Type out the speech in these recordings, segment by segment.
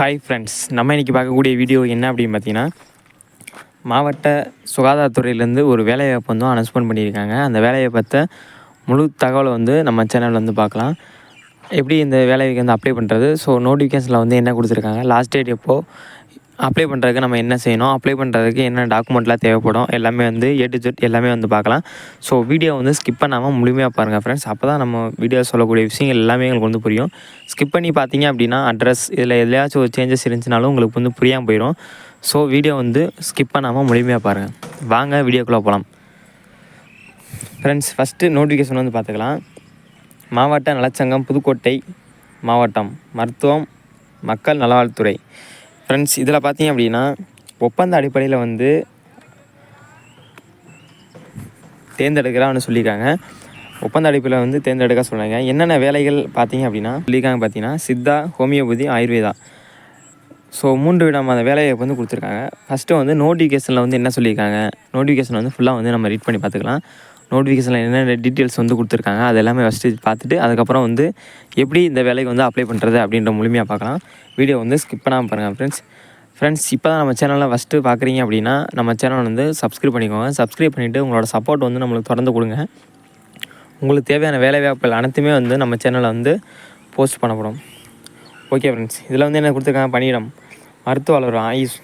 Hi friends, நம்ம இன்றைக்கி பார்க்கக்கூடிய வீடியோ என்ன அப்படின்னு பார்த்தீங்கன்னா, மாவட்ட சுகாதாரத்துறையிலேருந்து ஒரு வேலைவாய்ப்பு வந்து அனௌன்ஸ்மெண்ட் பண்ணியிருக்காங்க. அந்த வேலையை பற்ற முழு தகவலை வந்து நம்ம சேனலில் வந்து பார்க்கலாம். எப்படி இந்த வேலைக்கு வந்து அப்ளை பண்ணுறது, ஸோ நோட்டிஃபிகேஷனில் வந்து என்ன கொடுத்துருக்காங்க, லாஸ்ட் டேட் எப்போது, அப்ளை பண்ணுறதுக்கு நம்ம என்ன செய்யணும், அப்ளை பண்ணுறதுக்கு என்ன டாக்குமெண்ட்லாம் தேவைப்படும், எல்லாமே வந்து A to Z எல்லாமே வந்து பார்க்கலாம். ஸோ வீடியோ வந்து ஸ்கிப் பண்ணாமல் முழுமையாக பாருங்கள் ஃப்ரெண்ட்ஸ். அப்போ தான் நம்ம வீடியோ சொல்லக்கூடிய விஷயங்கள் எல்லாமே உங்களுக்கு வந்து புரியும். ஸ்கிப் பண்ணி பார்த்தீங்க அப்படின்னா அட்ரஸ் இதில் எதுலையாச்சும் ஒரு சேஞ்சஸ் இருந்துச்சுனாலும் உங்களுக்கு வந்து புரியாமல் போயிடும். ஸோ வீடியோ வந்து ஸ்கிப் பண்ணாமல் முழுமையாக பாருங்கள். வாங்க வீடியோக்குள்ளே போகலாம் ஃப்ரெண்ட்ஸ். ஃபஸ்ட்டு நோட்டிஃபிகேஷன் வந்து பார்த்துக்கலாம். மாவட்ட நலச்சங்கம், புதுக்கோட்டை மாவட்டம், மருத்துவம் மக்கள் நலவாழ்வுத்துறை. ஃப்ரெண்ட்ஸ், இதில் பார்த்தீங்க அப்படின்னா ஒப்பந்த அடிப்படையில் வந்து தேர்ந்தெடுக்கிறான்னு சொல்லியிருக்காங்க. ஒப்பந்த அடிப்படையில் வந்து தேர்ந்தெடுக்க சொல்கிறாங்க. என்னென்ன வேலைகள் பார்த்தீங்க அப்படின்னா சொல்லியிருக்காங்க பார்த்தீங்கன்னா, சித்தா, ஹோமியோபதி, ஆயுர்வேதா. ஸோ 3 விதமான வேலையை வந்து கொடுத்துருக்காங்க. ஃபஸ்ட்டு வந்து நோட்டிஃபிகேஷனில் வந்து என்ன சொல்லியிருக்காங்க, நோட்டிஃபிகேஷன் வந்து ஃபுல்லாக வந்து நம்ம ரீட் பண்ணி பார்த்துக்கலாம். நோட்டிஃபிகேஷனில் என்னென்ன டீட்டெயில்ஸ் வந்து கொடுத்துருக்காங்க அது எல்லாமே ஃபஸ்ட்டு பார்த்துட்டு அதுக்கப்புறம் வந்து எப்படி இந்த வேலைக்கு வந்து அப்ளை பண்ணுறது அப்படின்ற முழுமையாக பார்க்கலாம். வீடியோ வந்து ஸ்கிப் பண்ணாமல் பாருங்கள் ஃப்ரெண்ட்ஸ். இப்போ தான் நம்ம சேனலில் ஃபஸ்ட்டு பார்க்குறீங்க அப்படின்னா நம்ம சேனல் வந்து சப்ஸ்கிரைப் பண்ணிக்கோங்க. சப்ஸ்கிரைப் பண்ணிவிட்டு உங்களோட சப்போர்ட் வந்து நம்மளுக்கு தொடர்ந்து கொடுங்க. உங்களுக்கு தேவையான வேலைவாய்ப்புகள் அனைத்துமே வந்து நம்ம சேனலில் வந்து போஸ்ட் பண்ணப்படும். ஓகே ஃப்ரெண்ட்ஸ், இதில் வந்து என்ன கொடுத்துருக்காங்க, பணியிடம் மருத்துவ அலுவலர் ஆயுஷ்.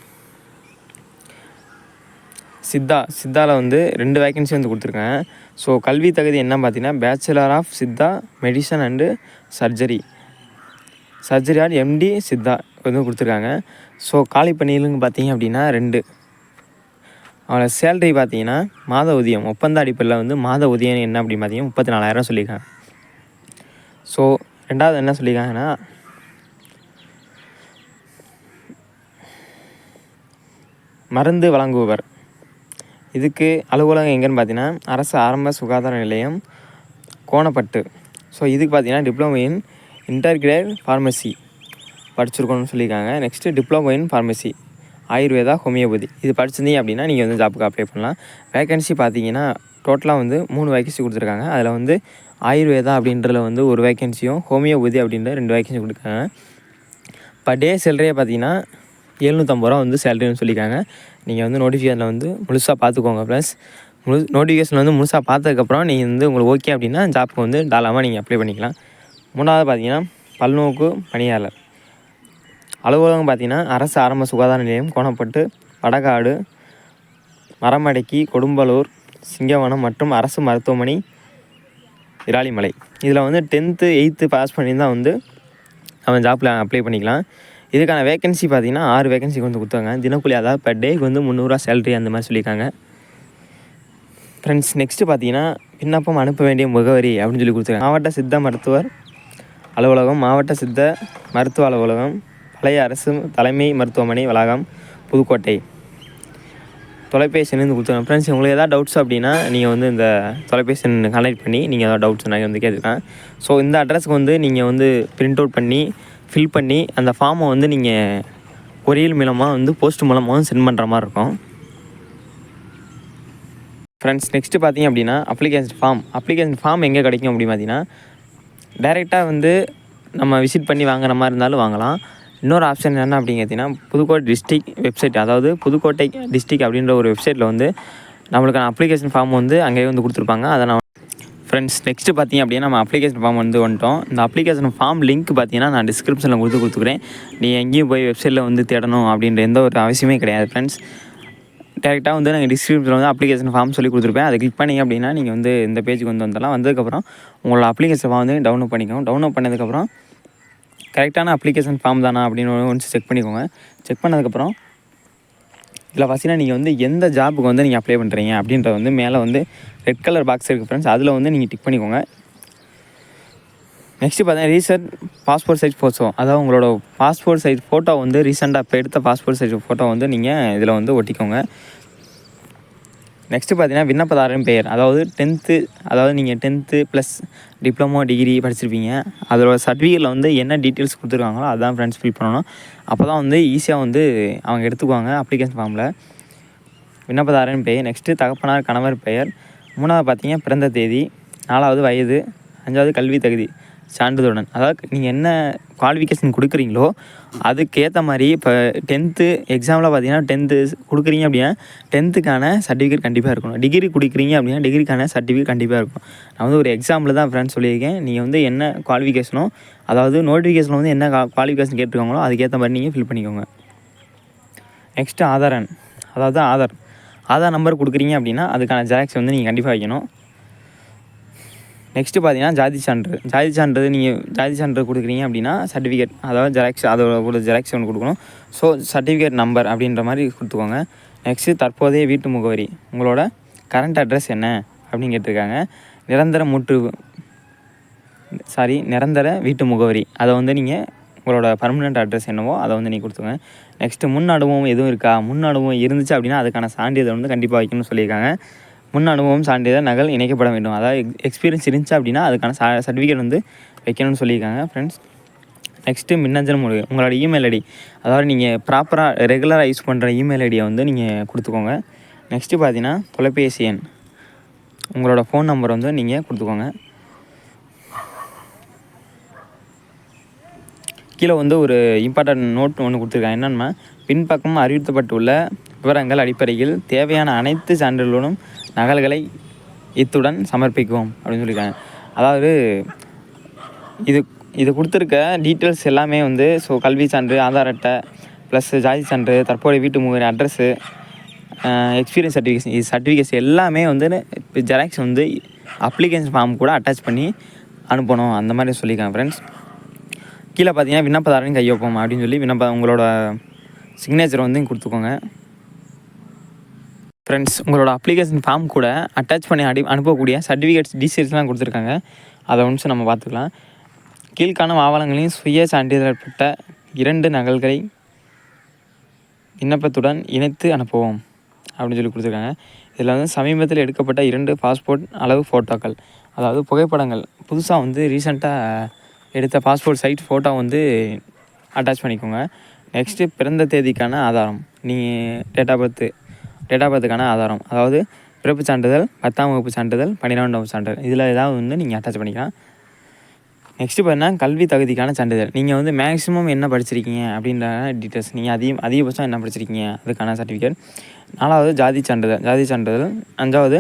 சித்தாவில் வந்து 2 வேக்கன்சி வந்து கொடுத்துருக்காங்க. ஸோ கல்வி தகுதி என்ன பார்த்தீங்கன்னா, bachelor of Siddha medicine and surgery or MD Siddha வந்து கொடுத்துருக்காங்க. ஸோ காலி பணிகளுங்க பார்த்தீங்க அப்படின்னா 2. அவளை சேலரி பார்த்தீங்கன்னா மாத ஊதியம் ஒப்பந்த அடிப்படையில் வந்து மாத ஊதியம் என்ன அப்படின்னு பார்த்தீங்கன்னா 34,000 சொல்லியிருக்காங்க. ஸோ ரெண்டாவது என்ன சொல்லியிருக்காங்கன்னா, மருந்து வழங்குபவர். இதுக்கு அலுவலகம் எங்கேன்னு பார்த்தீங்கன்னா அரசு ஆரம்ப சுகாதார நிலையம், கோணப்பட்டு. ஸோ இதுக்கு பார்த்தீங்கன்னா டிப்ளமோ இன் இன்டர்கிரேட் ஃபார்மசி படிச்சிருக்கணும்னு சொல்லியிருக்காங்க. Next diploma in pharmacy, Ayurveda, homeopathy. இது படிச்சிருந்தீங்க அப்படின்னா நீங்கள் வந்து ஜாப்புக்கு அப்ளை பண்ணலாம். வேகன்சி பார்த்தீங்கன்னா டோட்டலாக வந்து 3 வேகன்சி கொடுத்துருக்காங்க. அதில் வந்து ஆயுர்வேதா அப்படின்றதுல வந்து 1 வேகன்சியும், ஹோமியோபதி அப்படின்ற 2 வேகன்சி கொடுத்துருக்காங்க. பர் டே சேலரியே பார்த்தீங்கன்னா 750 ரூபா வந்து சேலரின்னு சொல்லியிருக்காங்க. நீங்கள் வந்து நோட்டிஃபிகேஷனில் வந்து முழுசாக பார்த்துக்கோங்க. ப்ளஸ் நோட்டிஃபிகேஷன் வந்து முழுசாக பார்த்ததுக்கப்புறம் நீங்கள் வந்து உங்களுக்கு ஓகே அப்படின்னா ஜாப்புக்கு வந்து தாராளமாக நீங்கள் அப்ளை பண்ணிக்கலாம். 3வது பார்த்தீங்கன்னா பல்நோக்கு பணியாளர். அலுவலகம் பார்த்தீங்கன்னா அரசு ஆரம்ப சுகாதார நிலையம், கோணப்பட்டு, வடகாடு, மரமடக்கி, கொடும்பலூர், சிங்கவனம் மற்றும் அரசு மருத்துவமனை, விராலிமலை. இதில் வந்து 10th 8th பாஸ் பண்ணியிருந்தால் வந்து அவன் ஜாப்பில் அப்ளை பண்ணிக்கலாம். இதுக்கான வேகன்சி பார்த்தீங்கன்னா 6 வேகன்சி வந்து கொடுத்தாங்க. தினக்கூலி அதாவது பர் டேக்கு வந்து 300 ரூபா சேலரி அந்த மாதிரி சொல்லியிருக்காங்க. ஃப்ரெண்ட்ஸ், நெக்ஸ்ட்டு பார்த்தீங்கன்னா விண்ணப்பம் அனுப்ப வேண்டிய முகவரி அப்படின்னு சொல்லி கொடுத்துருக்காங்க. மாவட்ட சித்த மருத்துவர் அலுவலகம், மாவட்ட சித்த மருத்துவ அலுவலகம், பழைய அரசு தலைமை மருத்துவமனை வளாகம், புதுக்கோட்டை. தொலைபேசி எண் கொடுத்துருக்காங்க. ஃப்ரெண்ட்ஸ், உங்களுக்கு எதாவது டவுட்ஸ் அப்படின்னா நீங்கள் வந்து இந்த தொலைபேசி எண் கனெக்ட் பண்ணி நீங்கள் எதாவது டவுட்ஸ் நாங்கள் வந்து கேட்டுக்கலாம். ஸோ இந்த அட்ரஸ்க்கு வந்து நீங்கள் வந்து பிரிண்ட் அவுட் பண்ணி ஃபில் பண்ணி அந்த ஃபார்மை வந்து நீங்கள் கொரியர் மூலமாக வந்து போஸ்ட் மூலமாகவும் சென்ட் பண்ணுற மாதிரி இருக்கும். ஃப்ரெண்ட்ஸ், நெக்ஸ்ட்டு பார்த்தீங்க அப்படின்னா அப்ளிகேஷன் ஃபார்ம் எங்கே கிடைக்கும் அப்படின்னு பார்த்தீங்கன்னா, டைரெக்டாக வந்து நம்ம விசிட் பண்ணி வாங்குற மாதிரி இருந்தாலும் வாங்கலாம். இன்னொரு ஆப்ஷன் என்ன அப்படின்னு பார்த்தீங்கன்னா, புதுக்கோட்டை டிஸ்ட்ரிக்ட் வெப்சைட், அதாவது புதுக்கோட்டை டிஸ்ட்ரிக்ட் அப்படின்ற ஒரு வெப்சைட்டில் வந்து நம்மளுக்கான அப்ளிகேஷன் ஃபார்ம் வந்து அங்கேயே வந்து கொடுத்துருப்பாங்க. அதை நான் ஃப்ரெண்ட்ஸ், நெக்ஸ்ட்டு பார்த்தீங்க அப்படின்னா நம்ம அப்ளிகேஷன் ஃபார்ம் வந்து வந்துட்டோம். இந்த அப்ளிகேஷன் ஃபார்ம் லிங்க் பார்த்தீங்கன்னா நான் டிஸ்கிரிப்ஷனில் கொடுத்துக்கிறேன். நீங்கள் எங்கேயும் போய் வெப்சைட்டில் வந்து தேடணும் அப்படின்ற எந்த ஒரு அவசியமே கிடையாது ஃப்ரெண்ட்ஸ். டேரெக்டாக வந்து நாங்கள் டிஸ்கிரிப்ஷனில் வந்து அப்ளிகேஷன் ஃபார்ம் சொல்லி கொடுத்துருப்பேன். அதை கிளிக் பண்ணிங்க அப்படின்னா நீங்கள் வந்து இந்த பேஜுக்கு வந்து வந்துடலாம். வந்ததுக்கப்புறம் உங்களோட அப்ளிகேஷன் ஃபார்ம் வந்து டவுன்லோட் பண்ணிக்கோங்க. டவுன்லோட் பண்ணதுக்கப்புறம் கரெக்டான அப்ளிகேஷன் ஃபார்ம் தானா அப்படின்னு ஒன்று செக் பண்ணிக்கோங்க. செக் பண்ணதுக்கப்புறம் இதில் பார்த்தீங்கன்னா நீங்கள் வந்து எந்த ஜாப்புக்கு வந்து நீங்கள் அப்ளை பண்ணுறீங்க அப்படின்றத வந்து மேலே வந்து ரெட் கலர் பாக்ஸ் இருக்குது ஃப்ரெண்ட்ஸ், அதில் வந்து நீங்கள் டிக் பண்ணிக்கோங்க. நெக்ஸ்ட்டு பார்த்தீங்கன்னா ரீசெண்ட் பாஸ்போர்ட் சைஸ் ஃபோட்டோ, அதாவது உங்களோட பாஸ்போர்ட் சைஸ் ஃபோட்டோ வந்து ரீசெண்டாக இப்போ எடுத்த பாஸ்போர்ட் சைஸ் ஃபோட்டோ வந்து நீங்கள் இதில் வந்து ஒட்டிக்கோங்க. நெக்ஸ்ட்டு பார்த்தீங்கன்னா விண்ணப்பதாரரின் பெயர், அதாவது 10th, அதாவது நீங்கள் 10th ப்ளஸ் டிப்ளமோ டிகிரி படிச்சிருப்பீங்க, அதோட சர்டிஃபிகேட்டில் வந்து என்ன டீட்டெயில்ஸ் கொடுத்துருக்காங்களோ அதான் ஃப்ரெண்ட்ஸ் ஃபில் பண்ணணும். அப்போ தான் வந்து ஈஸியாக வந்து அவங்க எடுத்துக்குவாங்க அப்ளிகேஷன் ஃபார்மில். விண்ணப்பதாரரின் பெயர், நெக்ஸ்ட்டு தகப்பனார் கணவர் பெயர், 3வது பார்த்தீங்கன்னா பிறந்த தேதி, 4வது வயது, 5வது கல்வி தகுதி. சான்றிதழுடன். அதாவது நீங்கள் என்ன குவாலிஃபிகேஷன் கொடுக்குறீங்களோ அதுக்கேற்ற மாதிரி இப்போ 10th எக்ஸாமில் பார்த்தீங்கன்னா 10th கொடுக்குறீங்க அப்படின்னா 10த்துக்கான சர்டிஃபிகேட் கண்டிப்பாக இருக்கணும். டிகிரி கொடுக்குறீங்க அப்படின்னா டிகிரிக்கான சர்டிஃபிகேட் கண்டிப்பாக இருக்கும். நான் வந்து ஒரு எக்ஸாம்பிள் தான் ஃப்ரெண்ட்ஸ் சொல்லியிருக்கேன். நீங்கள் வந்து என்ன குவாலிஃபிகேஷனோ, அதாவது நோட்டிஃபிகேஷனில் வந்து என்ன குவாலிஃபிகேஷன் கேட்டிருக்காங்களோ அதுக்கேற்ற மாதிரி நீங்கள் ஃபில் பண்ணிக்கோங்க. நெக்ஸ்ட்டு ஆதார் எண், அதாவது ஆதார் நம்பர் கொடுக்குறீங்க அப்படின்னா அதுக்கான ஜெராக்ஸ் வந்து நீங்கள் கண்டிப்பாக வைக்கணும். நெக்ஸ்ட்டு பார்த்தீங்கன்னா ஜாதி சான்று நீங்கள் ஜாதி சான்று கொடுக்குறீங்க அப்படின்னா சர்டிஃபிகேட், அதாவது ஜெராக்ஸ், அதோட கூட ஜெராக்ஸ் ஒன்று கொடுக்கணும். ஸோ சர்டிஃபிகேட் நம்பர் அப்படின்ற மாதிரி கொடுத்துக்கோங்க. நெக்ஸ்ட்டு தற்போதைய வீட்டு முகவரி, உங்களோட கரண்ட் அட்ரஸ் என்ன அப்படின்னு கேட்டிருக்காங்க. நிரந்தர வீட்டு முகவரி, அதை வந்து நீங்கள் உங்களோட பர்மனெண்ட் அட்ரஸ் என்னவோ அதை வந்து நீங்கள் கொடுத்துங்க. நெக்ஸ்ட்டு முன் அனுபவம் எதுவும் இருக்கா, முன் அனுபவம் இருந்துச்சு அப்படின்னா அதுக்கான சான்றிதழ் வந்து கண்டிப்பாக வைக்கணும்னு சொல்லியிருக்காங்க. முன் அனுபவம் சான்றிதழ் நகல் இணைக்கப்பட வேண்டும். அதாவது எக்ஸ்பீரியன்ஸ் இருந்துச்சு அப்படின்னா அதுக்கான சர்டிஃபிகேட் வந்து வைக்கணும்னு சொல்லியிருக்காங்க ஃப்ரெண்ட்ஸ். நெக்ஸ்ட்டு மின்னஞ்சல் முறை, உங்களோட இமெயில் ஐடி, அதாவது நீங்கள் ப்ராப்பராக ரெகுலராக யூஸ் பண்ணுற இமெயில் ஐடியை வந்து நீங்கள் கொடுத்துக்கோங்க. நெக்ஸ்ட்டு பார்த்தீங்கன்னா தொலைபேசி எண், உங்களோட ஃபோன் நம்பர் வந்து நீங்கள் கொடுத்துக்கோங்க. கீழே வந்து ஒரு இம்பார்ட்டன்ட் நோட் ஒன்று கொடுத்துருக்காங்க. என்னென்னா, பின்பக்கம் அறிவிக்கப்பட்டுள்ள விவரங்கள் அடிப்படையில் தேவையான அனைத்து சான்றிதழ்களும் நகல்களை இத்துடன் சமர்ப்பிக்கும் அப்படின்னு சொல்லியிருக்காங்க. அதாவது இது கொடுத்துருக்க டீட்டெயில்ஸ் எல்லாமே வந்து கல்வி சான்று, ஆதார் அட்டை, ப்ளஸ் ஜாதி சான்று, தற்போதைய வீட்டு முகவரி, அட்ரஸ்ஸு, எக்ஸ்பீரியன்ஸ் சர்டிஃபிகேட்ஸ் எல்லாமே வந்து ஜெராக்ஸ் வந்து அப்ளிகேஷன் ஃபார்ம் கூட அட்டாச் பண்ணி அனுப்பணும், அந்த மாதிரி சொல்லியிருக்காங்க ஃப்ரெண்ட்ஸ். கீழே பார்த்தீங்கன்னா விண்ணப்பதாரன் கையொப்பம் அப்படின்னு சொல்லி உங்களோட சிக்னேச்சர் வந்து கொடுத்துக்கோங்க ஃப்ரெண்ட்ஸ். உங்களோட அப்ளிகேஷன் ஃபார்ம் கூட அட்டாச் பண்ணி அனுப்பக்கூடிய சர்டிஃபிகேட்ஸ் டீட்டெயில்ஸ்லாம் கொடுத்துருக்காங்க. அதை ஒன்று நம்ம பார்த்துக்கலாம். கீழ்காணும் ஆவணங்களின் சுய சான்றிதழ் பெற்ற 2 நகல்களை விண்ணப்பத்துடன் இணைத்து அனுப்புவோம் அப்படின்னு சொல்லி கொடுத்துருக்காங்க. இதில் வந்து சமீபத்தில் எடுக்கப்பட்ட 2 பாஸ்போர்ட் அளவு ஃபோட்டோக்கள், அதாவது புகைப்படங்கள், புதுசாக வந்து ரீசெண்டாக எடுத்த பாஸ்போர்ட் சைட் ஃபோட்டோ வந்து அட்டாச் பண்ணிக்கோங்க. நெக்ஸ்ட்டு பிறந்த தேதிக்கான ஆதாரம், நீங்கள் டேட் ஆஃப் பர்த்துக்கான ஆதாரம், அதாவது பிறப்பு சான்றிதழ், 10ஆம் வகுப்பு சான்றிதழ், 12ஆம் வகுப்பு சான்றிதழ், இதில் ஏதாவது வந்து நீங்கள் அட்டாச் பண்ணிக்கலாம். நெக்ஸ்ட்டு பார்த்தீங்கன்னா கல்வி தகுதிக்கான சான்றிதழ், நீங்கள் வந்து மேக்ஸிமம் என்ன படிச்சிருக்கீங்க அப்படின்ற டீட்டெயில்ஸ், நீங்கள் அதிகபட்சம் என்ன படிச்சிருக்கீங்க அதுக்கான சர்டிஃபிகேட். 4வது ஜாதி சான்றிதழ். 5வது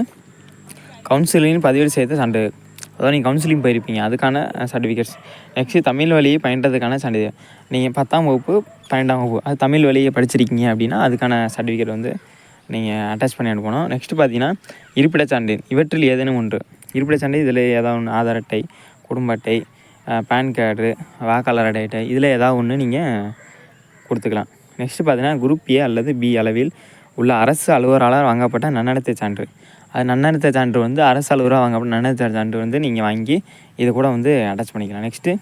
கவுன்சிலிங் பதிவு செய்த சான்றிதழ், அதாவது நீங்கள் கவுன்சிலிங் போயிருப்பீங்க அதுக்கான சர்டிஃபிகேட்ஸ். நெக்ஸ்ட்டு தமிழ் வழியை பயின்றதுக்கான சான்றிதழ், நீங்கள் 10ஆம் வகுப்பு 12ஆம் வகுப்பு அது தமிழ் வழியை படிச்சிருக்கீங்க அப்படின்னா அதுக்கான சர்டிஃபிகேட் வந்து நீங்கள் அட்டாச் பண்ணி அனுப்பணும். நெக்ஸ்ட்டு பார்த்தீங்கன்னா இருப்பிடச் சான்றிதழ், இவற்றில் ஏதேனும் ஒன்று. இருப்பிடச் சான்றிதழ் இதில் ஏதாவது ஒன்று, ஆதார் அட்டை, குடும்ப அட்டை, பேன் கார்டு, வாக்காளர் அட்டை, இதில் ஏதாவது ஒன்று நீங்கள் கொடுத்துக்கலாம். நெக்ஸ்ட்டு பார்த்தீங்கன்னா குரூப் ஏ அல்லது பி அளவில் உள்ள அரசு அலுவலரால் வாங்கப்பட்ட நன்னடத்தை சான்று, அது நன்னடத்தை சான்று வந்து அரசு அலுவலராக வாங்கப்பட்ட நன்னடத்தை சான்று வந்து நீங்கள் வாங்கி இதை கூட வந்து அட்டாச் பண்ணிக்கலாம். நெக்ஸ்ட்டு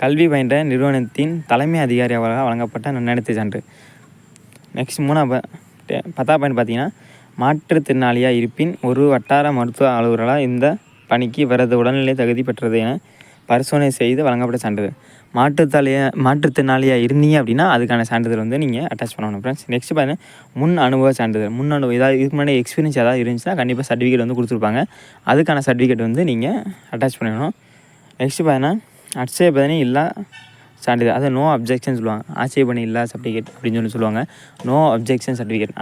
கல்வி பயின்ற நிறுவனத்தின் தலைமை அதிகாரியாக வழங்கப்பட்ட நன்னடத்தை சான்று. நெக்ஸ்ட் 10ஆம் பாயிண்ட் பார்த்தீங்கன்னா மாற்றுத்திறனாளியாக இருப்பின் ஒரு வட்டார மருத்துவ அலுவலரால் இந்த பணிக்கு இவரது உடல்நிலை தகுதி பெற்றது என பரிசோதனை செய்து வழங்கப்பட்ட சான்றிதழ். மாற்றுத்திறனாளியாக இருந்தீங்க அப்படின்னா அதுக்கான சான்றிதழ் வந்து நீங்கள் அட்டாச் பண்ணணும் ஃப்ரெண்ட்ஸ். நெக்ஸ்ட் பார்த்தீங்கன்னா முன் அனுபவ சான்றிதழ், ஏதாவது இதுக்கு முன்னாடி எக்ஸ்பீரியன்ஸ் ஏதாவது இருந்துச்சுன்னா கண்டிப்பாக சர்டிஃபிகேட் வந்து கொடுத்துருப்பாங்க, அதுக்கான சர்டிஃபிகேட் வந்து நீங்கள் அட்டாச் பண்ணிடணும். நெக்ஸ்ட்டு பார்த்தீங்கன்னா ஆட்சேபனை இல்லா சான்றிதழ், அது நோ அப்ஜெக்ஷன் சொல்லுவாங்க, ஆட்சேபனை இல்லா சர்டிஃபிகேட் அப்படின்னு சொல்லுவாங்க, நோ அப்ஜெக்ஷன் சர்டிஃபிகேட்.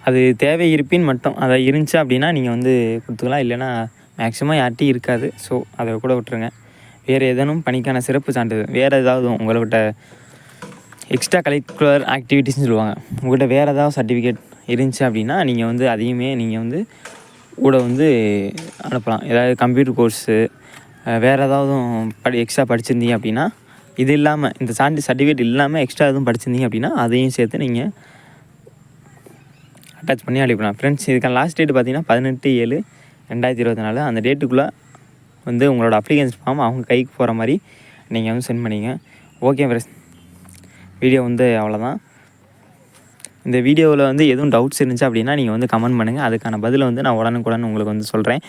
அது தேவை இருப்பின் மட்டும் அதை இருந்துச்சு அப்படின்னா நீங்கள் வந்து கொடுத்துக்கலாம், இல்லைன்னா மேக்ஸிமம் யார்ட்டையும் இருக்காது, ஸோ அதை கூட விட்டுருங்க. வேறு ஏதேனும் பணிக்கான சிறப்பு சான்றிதழ், வேறு ஏதாவது உங்கள்கிட்ட எக்ஸ்ட்ரா கரிக்குலர் ஆக்டிவிட்டீஸ்னு சொல்லுவாங்க, உங்கள்கிட்ட வேறு ஏதாவது சர்டிஃபிகேட் இருந்துச்சு அப்படின்னா நீங்கள் வந்து அதையுமே நீங்கள் வந்து கூட வந்து அனுப்பலாம். ஏதாவது கம்ப்யூட்டர் கோர்ஸு, வேறு ஏதாவது எக்ஸ்ட்ரா படிச்சிருந்தீங்க அப்படின்னா, இது இல்லாமல் இந்த சர்டிஃபிகேட் இல்லாமல் எக்ஸ்ட்ரா எதுவும் படிச்சிருந்தீங்க அப்படின்னா அதையும் சேர்த்து நீங்கள் அட்டாச் பண்ணி அனுப்பலாம் ஃப்ரெண்ட்ஸ். இதுக்கான லாஸ்ட் டேட் பார்த்தீங்கன்னா 18/7/2024. அந்த டேட்டுக்குள்ளே வந்து உங்களோட அப்ளிகேஷன் ஃபார்ம் அவங்க கைக்கு போகிற மாதிரி நீங்கள் வந்து சென்ட் பண்ணிங்க. ஓகே ஃப்ரெண்ட்ஸ், வீடியோ வந்து அவ்வளோதான். இந்த வீடியோவில் வந்து எதுவும் டவுட்ஸ் இருந்துச்சு அப்படின்னா நீங்கள் வந்து கமெண்ட் பண்ணுங்கள், அதுக்கான பதிலை வந்து நான் உடனுக்குடன் உங்களுக்கு வந்து சொல்கிறேன்.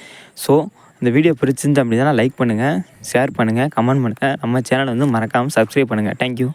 ஸோ இந்த வீடியோ பிடிச்சிருந்து அப்படின்னா லைக் பண்ணுங்கள், ஷேர் பண்ணுங்கள், கமெண்ட் பண்ணுங்கள், நம்ம சேனலை வந்து மறக்காமல் சப்ஸ்கிரைப் பண்ணுங்கள். தேங்க்யூ.